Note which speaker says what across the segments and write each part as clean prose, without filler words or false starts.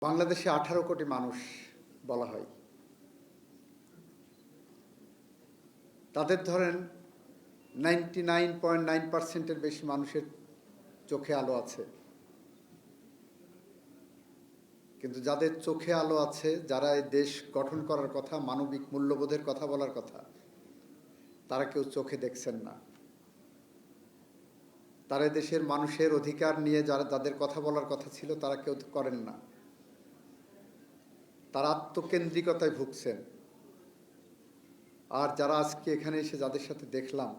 Speaker 1: বাংলাদেশে 18 কোটি মানুষ বলা হয়। তাদের ধরেন 99.9% বেশি মানুষের চোখে আলো আছে। কিন্তু যাদের চোখে আলো আছে, যারা এই দেশ গঠন করার কথা, মানবিক মূল্যবোধের কথা বলার কথা, তারা কেউ চোখে দেখছেন না। তারা দেশের মানুষের অধিকার নিয়ে যাদের কথা বলার কথা ছিল, তারা কেউ করেন না। তারা আত্মকেন্দ্রিকতায় ভুগছেন। আর যারা আজকে এখানে এসে যাদের সাথে দেখলাম,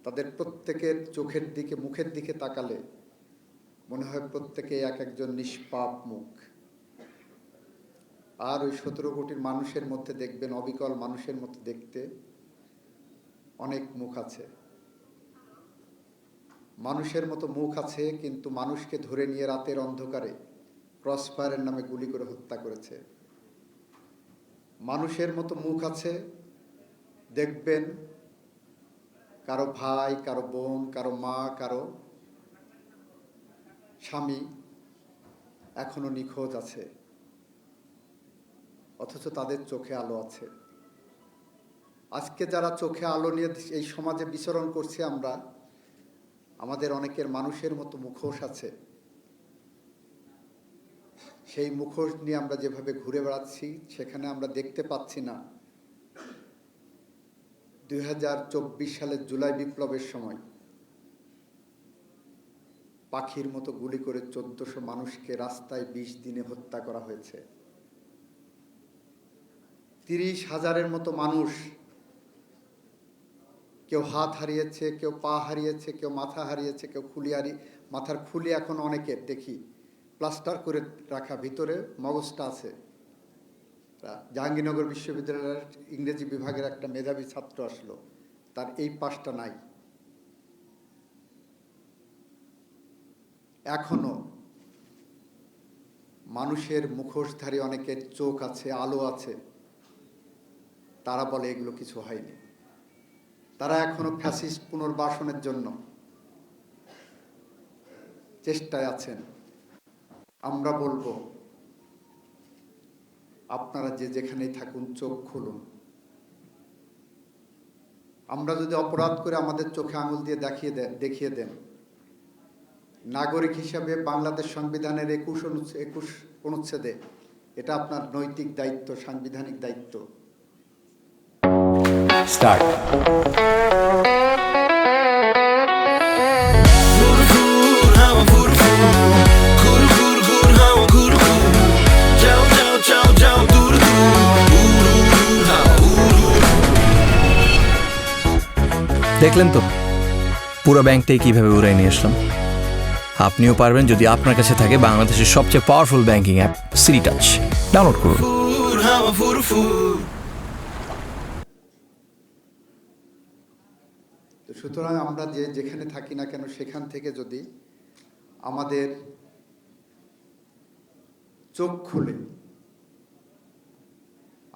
Speaker 1: তাদের প্রত্যেকের চোখের দিকে, মুখের দিকে তাকালে মনে হয় প্রত্যেকে এক একজন নিষ্পাপ মুখ। আর ওই 17 কোটির মানুষের মধ্যে দেখবেন, অবিকল মানুষের মতো দেখতে অনেক মুখ আছে। মানুষের মতো মুখ আছে, কিন্তু মানুষকে ধরে নিয়ে রাতের অন্ধকারে ক্রসফায়ারের নামে গুলি করে হত্যা করেছে। মানুষের মতো মুখ আছে, দেখবেন কারো ভাই, কারো বোন, কারো মা, কারো স্বামী এখনো নিখোঁজ আছে, অথচ তাদের চোখে আলো আছে। আজকে যারা চোখে আলো নিয়ে এই সমাজে বিচরণ করছি আমরা, আমাদের অনেকের মানুষের মতো মুখোশ আছে। সেই মুখোশ নিয়ে আমরা যেভাবে ঘুরে বেড়াচ্ছি, সেখানে আমরা দেখতে পাচ্ছি না 2024 সালের জুলাই বিপ্লবের সময় পাখির মতো গুলি করে 1400 মানুষকে রাস্তায় 20 দিনে হত্যা করা হয়েছে। 30,000-এর মতো মানুষ, কেউ হাত হারিয়েছে, কেউ পা হারিয়েছে, কেউ মাথা হারিয়েছে, কেউ মাথার খুলি এখন অনেকের দেখি প্লাস্টার করে রাখা, ভিতরে মগজটা আছে। জাহাঙ্গীরনগর বিশ্ববিদ্যালয়ের ইংরেজি বিভাগের একটা মেধাবী ছাত্র আসলো, তার এই পাশটা নাই। এখনো মানুষের মুখোশধারী অনেকের চোখ আছে, আলো আছে, তারা বলে এগুলো কিছু হয়নি। তারা এখনো ফ্যাসিস্ট পুনর্বাসনের জন্য চেষ্টায় আছেন। আমরা বলবো, আপনারা যে যেখানেই থাকুন, চোখ খুলুন। আমরা যদি অপরাধ করে আমাদের চোখে আঙুল দিয়ে দেখিয়ে দেন, নাগরিক হিসাবে বাংলাদেশ সংবিধানের 21 অনুচ্ছেদে এটা আপনার নৈতিক দায়িত্ব, সাংবিধানিক দায়িত্ব।
Speaker 2: স্টার্ট। দেখলেন তো পুরো ব্যাংকটাই কিভাবে উড়াই নিয়ে আসলাম। আপনিও পারবেন যদি আপনার কাছে থাকে বাংলাদেশের সবচেয়ে powerful banking app city touch. Download করুন।
Speaker 1: সুতরাং আমরা যেখানে থাকি না কেন, সেখান থেকে যদি আমাদের চোখ খুলে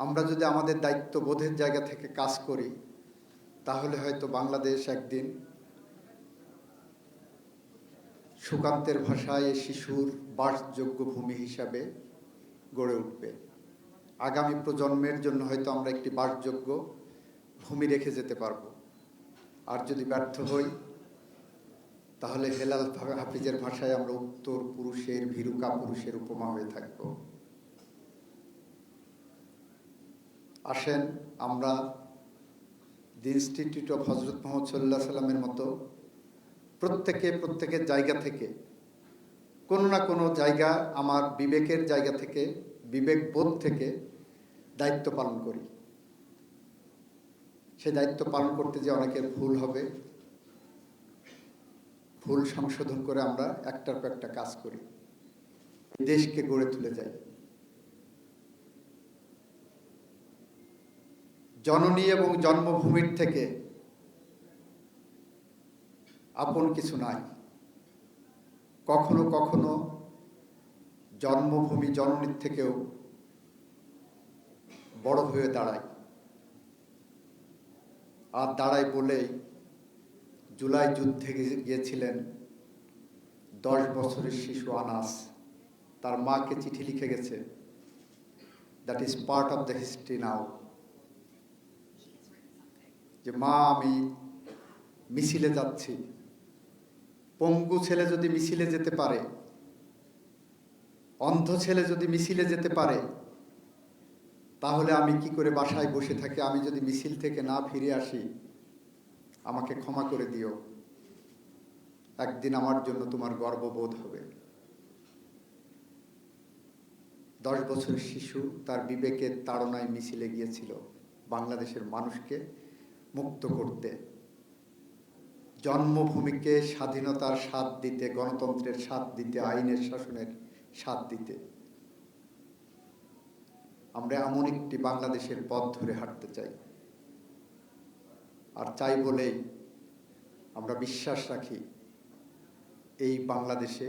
Speaker 1: আমরা যদি আমাদের দায়িত্ববোধের জায়গা থেকে কাজ করি, তাহলে হয়তো বাংলাদেশ একদিন সুকান্তের ভাষায় শিশুর বাসযোগ্য ভূমি হিসাবে গড়ে উঠবে। আগামী প্রজন্মের জন্য হয়তো আমরা একটি বাসযোগ্য ভূমি রেখে যেতে পারব। আর যদি ব্যর্থ হই, তাহলে হেলাল হাফিজের ভাষায় আমরা উত্তর পুরুষের ভীরুকা পুরুষের উপমা হয়ে থাকব। আসেন আমরা দি ইনস্টিটিউট অফ হজরত মোহাম্মদ সাল্লাল্লাহু আলাইহি সাল্লামের মতো প্রত্যেকের জায়গা থেকে, কোনো না কোনো জায়গা, আমার বিবেকের জায়গা থেকে, বিবেকবোধ থেকে দায়িত্ব পালন করি। সেই দায়িত্ব পালন করতে যে অনেকের ভুল হবে, ভুল সংশোধন করে আমরা একটার পর একটা কাজ করি, দেশকে গড়ে তুলে যাই। জননী এবং জন্মভূমির থেকে আপন কিছু নাই। কখনো কখনো জন্মভূমি জননীর থেকেও বড় হয়ে দাঁড়ায়। আর দাঁড়ায় বলেই জুলাই যুদ্ধে গিয়েছিলেন 10 বছরের শিশু আনাস। তার মাকে চিঠি লিখে গেছে। That is part of the history now. যে মা, আমি মিছিলে যাচ্ছি। পঙ্গু ছেলে যদি মিছিলে যেতে পারে, অন্ধ ছেলে যদি মিছিলে যেতে পারে, তাহলে আমি কি করে বাসায় বসে থাকি? আমি যদি মিছিল থেকে না ফিরে আসি, আমাকে ক্ষমা করে দিও। একদিন আমার জন্য তোমার গর্ববোধ হবে। 10 বছরের শিশু তার বিবেকের তাড়নায় মিছিলে গিয়েছিল বাংলাদেশের মানুষকে মুক্ত করতে, জন্মভূমিকে স্বাধীনতার স্বাদ দিতে, গণতন্ত্রের স্বাদ দিতে, আইনের শাসনের স্বাদ দিতে। আমরা এমন একটি বাংলাদেশের পথ ধরে হাঁটতে চাই। আর চাই বলেই আমরা বিশ্বাস রাখি এই বাংলাদেশে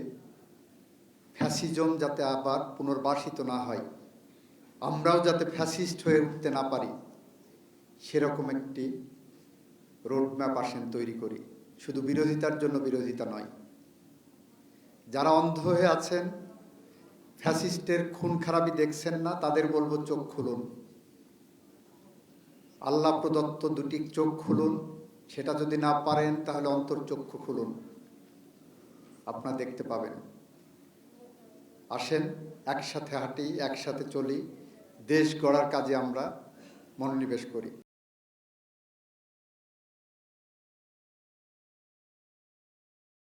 Speaker 1: ফ্যাসিজম যাতে আবার পুনর্বাসিত না হয়, আমরাও যাতে ফ্যাসিস্ট হয়ে উঠতে না পারি, সেরকম একটি রোডম্যাপ আসেন তৈরি করি। শুধু বিরোধিতার জন্য বিরোধিতা নয়। যারা অন্ধ হয়ে আছেন, ফ্যাসিস্টের খুন খারাপি দেখছেন না, তাদের বলবো চোখ খুলুন। আল্লাহ প্রদত্ত দুটি চোখ খুলুন। সেটা যদি না পারেন তাহলে অন্তর্চক্ষু খুলুন, আপনারা দেখতে পাবেন। আসেন, একসাথে হাঁটি, একসাথে চলি, দেশ গড়ার কাজে আমরা মনোনিবেশ করি।